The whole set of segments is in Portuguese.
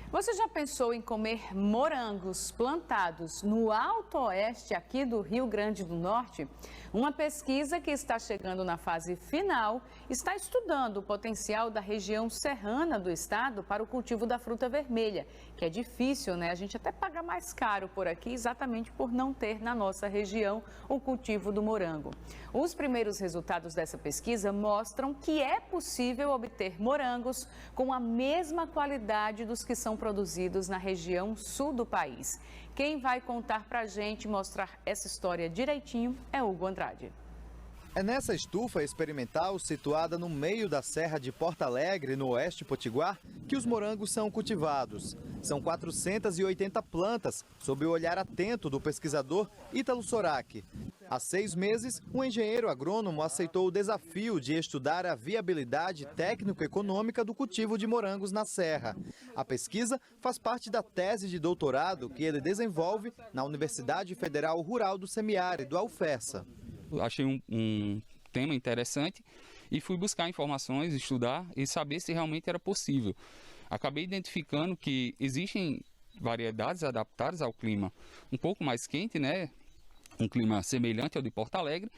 Você já pensou em comer morangos plantados no Alto Oeste aqui do Rio Grande do Norte? Uma pesquisa que está chegando na fase final está estudando o potencial da região serrana do estado para o cultivo da fruta vermelha, que é difícil, né? A gente até paga mais caro por aqui exatamente por não ter na nossa região o cultivo do morango. Os primeiros resultados dessa pesquisa mostram que é possível obter morangos com a mesma qualidade dos que são produzidos na região sul do país. Quem vai contar pra gente e mostrar essa história direitinho é Hugo Andrade. É nessa estufa experimental situada no meio da Serra de Porto Alegre, no oeste potiguar, que os morangos são cultivados. São 480 plantas, sob o olhar atento do pesquisador Ítalo Sorachi. Há 6 meses, o engenheiro agrônomo aceitou o desafio de estudar a viabilidade técnico-econômica do cultivo de morangos na serra. A pesquisa faz parte da tese de doutorado que ele desenvolve na Universidade Federal Rural do Semiárido, a UFESA. Achei um tema interessante e fui buscar informações, estudar e saber se realmente era possível. Acabei identificando que existem variedades adaptadas ao clima um pouco mais quente, né? Um clima semelhante ao de Porto Alegre,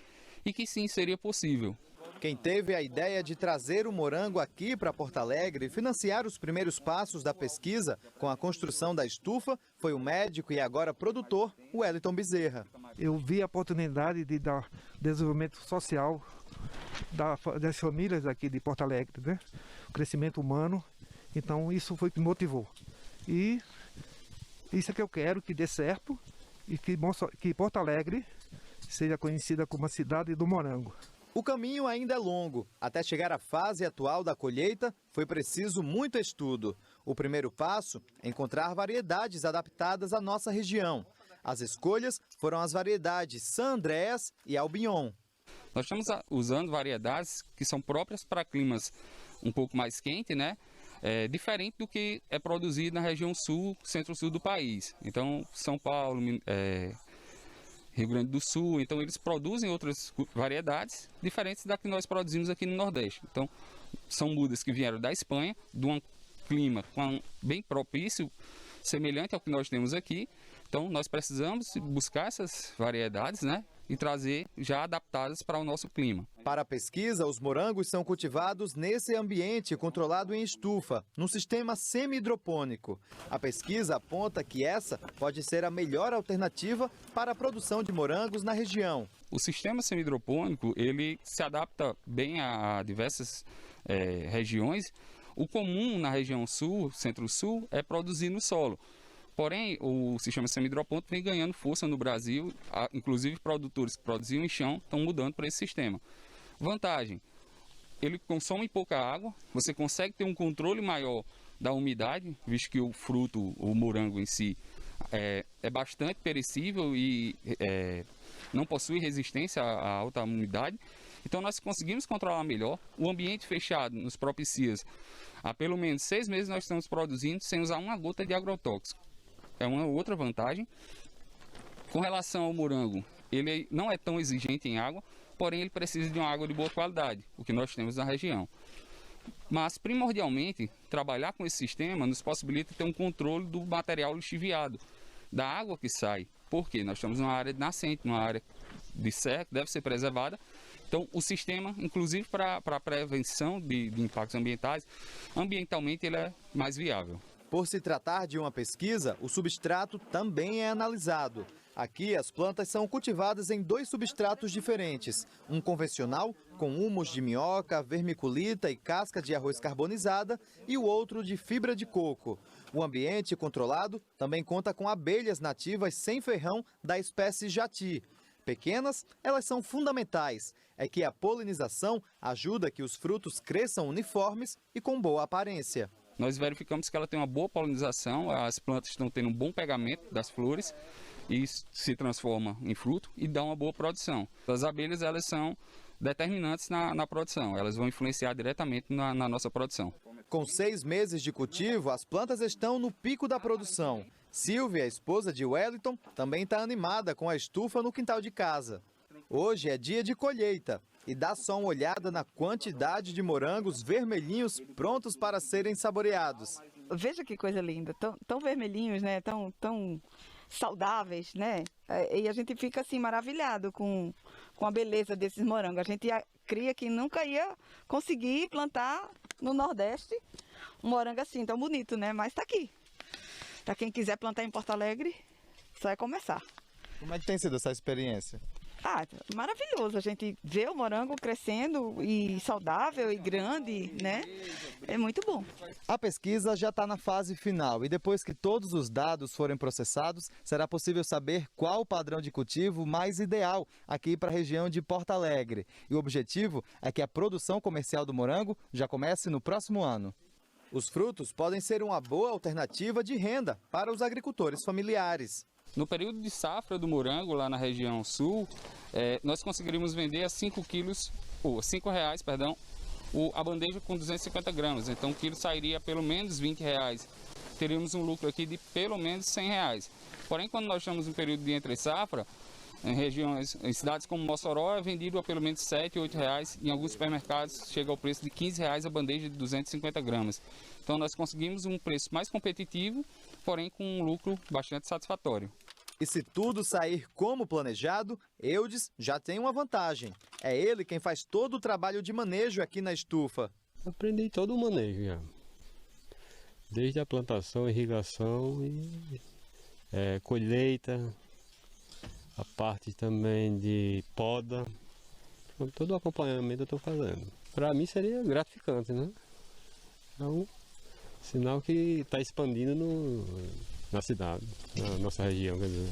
e que sim, seria possível. Quem teve a ideia de trazer o morango aqui para Porto Alegre e financiar os primeiros passos da pesquisa com a construção da estufa foi o médico e agora produtor Wellington Bezerra. Eu vi a oportunidade de dar desenvolvimento social das famílias aqui de Porto Alegre, né? O crescimento humano, então isso foi o que me motivou. E isso é que eu quero que dê certo e que Porto Alegre seja conhecida como a cidade do morango. O caminho ainda é longo. Até chegar à fase atual da colheita, foi preciso muito estudo. O primeiro passo é encontrar variedades adaptadas à nossa região. As escolhas foram as variedades San Andreas e Albion. Nós estamos usando variedades que são próprias para climas um pouco mais quentes, né? Diferente do que é produzido na região sul, centro-sul do país. Então, São Paulo, Rio Grande do Sul, então eles produzem outras variedades diferentes da que nós produzimos aqui no Nordeste. Então, são mudas que vieram da Espanha, de um clima bem propício, semelhante ao que nós temos aqui. Então, nós precisamos buscar essas variedades, né? E trazer já adaptadas para o nosso clima. Para a pesquisa, os morangos são cultivados nesse ambiente controlado em estufa, num sistema semi-hidropônico. A pesquisa aponta que essa pode ser a melhor alternativa para a produção de morangos na região. O sistema semi-hidropônico, ele se adapta bem a diversas regiões. O comum na região sul, centro-sul, é produzir no solo. Porém, o sistema semi-hidropônico vem ganhando força no Brasil, inclusive produtores que produziam em chão estão mudando para esse sistema. Vantagem, ele consome pouca água, você consegue ter um controle maior da umidade, visto que o fruto, o morango em si, é bastante perecível e não possui resistência à alta umidade. Então nós conseguimos controlar melhor. O ambiente fechado nos propicia, há pelo menos 6 meses nós estamos produzindo sem usar uma gota de agrotóxico. É uma outra vantagem. Com relação ao morango, ele não é tão exigente em água, porém ele precisa de uma água de boa qualidade, o que nós temos na região. Mas, primordialmente, trabalhar com esse sistema nos possibilita ter um controle do material lixiviado, da água que sai. Porque nós estamos numa área nascente, numa área de serra que deve ser preservada. Então, o sistema, inclusive para a prevenção de impactos ambientais, ambientalmente ele é mais viável. Por se tratar de uma pesquisa, o substrato também é analisado. Aqui, as plantas são cultivadas em 2 substratos diferentes. Um convencional, com humus de minhoca, vermiculita e casca de arroz carbonizada, e o outro de fibra de coco. O ambiente controlado também conta com abelhas nativas sem ferrão da espécie jati. Pequenas, elas são fundamentais. É que a polinização ajuda que os frutos cresçam uniformes e com boa aparência. Nós verificamos que ela tem uma boa polinização, as plantas estão tendo um bom pegamento das flores e se transforma em fruto e dá uma boa produção. As abelhas, elas são determinantes na produção, elas vão influenciar diretamente na nossa produção. Com 6 meses de cultivo, as plantas estão no pico da produção. Silvia, a esposa de Wellington, também está animada com a estufa no quintal de casa. Hoje é dia de colheita e dá só uma olhada na quantidade de morangos vermelhinhos prontos para serem saboreados. Veja que coisa linda, tão vermelhinhos, né? Tão saudáveis, né? E a gente fica assim maravilhado com a beleza desses morangos. A gente cria que nunca ia conseguir plantar no Nordeste um morango assim tão bonito, né? Mas tá aqui. Para quem quiser plantar em Porto Alegre, só é começar. Como é que tem sido essa experiência? Maravilhoso, a gente vê o morango crescendo e saudável e grande, né? É muito bom. A pesquisa já está na fase final e depois que todos os dados forem processados, será possível saber qual o padrão de cultivo mais ideal aqui para a região de Porto Alegre. E o objetivo é que a produção comercial do morango já comece no próximo ano. Os frutos podem ser uma boa alternativa de renda para os agricultores familiares. No período de safra do morango, lá na região sul, nós conseguiríamos vender a R$5, a bandeja com 250 gramas. Então o quilo sairia pelo menos R$20. Teríamos um lucro aqui de pelo menos R$100. Porém, quando nós estamos em período de entre safra, em cidades como Mossoró é vendido a pelo menos R$7, R$8. Em alguns supermercados chega ao preço de R$15 a bandeja de 250 gramas. Então nós conseguimos um preço mais competitivo, porém com um lucro bastante satisfatório. E se tudo sair como planejado, Eudes já tem uma vantagem. É ele quem faz todo o trabalho de manejo aqui na estufa. Aprendi todo o manejo já. Desde a plantação, irrigação e colheita, a parte também de poda. Todo o acompanhamento eu estou fazendo. Para mim seria gratificante, né? Então, sinal que está expandindo na cidade, na nossa região, quer dizer.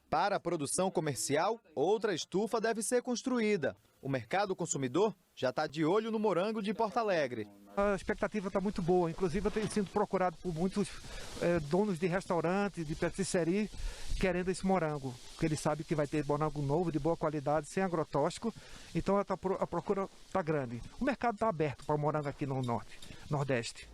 Para a produção comercial, outra estufa deve ser construída. O mercado consumidor já está de olho no morango de Porto Alegre. A expectativa está muito boa, inclusive eu tenho sido procurado por muitos donos de restaurantes, de patisserie, querendo esse morango, porque eles sabem que vai ter morango novo, de boa qualidade, sem agrotóxico, então a procura está grande. O mercado está aberto para o morango aqui no Nordeste.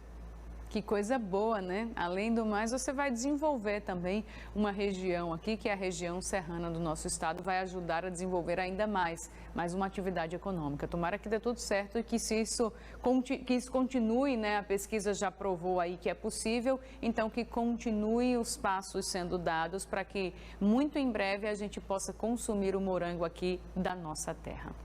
Que coisa boa, né? Além do mais, você vai desenvolver também uma região aqui, que é a região serrana do nosso estado, vai ajudar a desenvolver ainda mais uma atividade econômica. Tomara que dê tudo certo e que isso continue, né? A pesquisa já provou aí que é possível, então que continue os passos sendo dados para que muito em breve a gente possa consumir o morango aqui da nossa terra.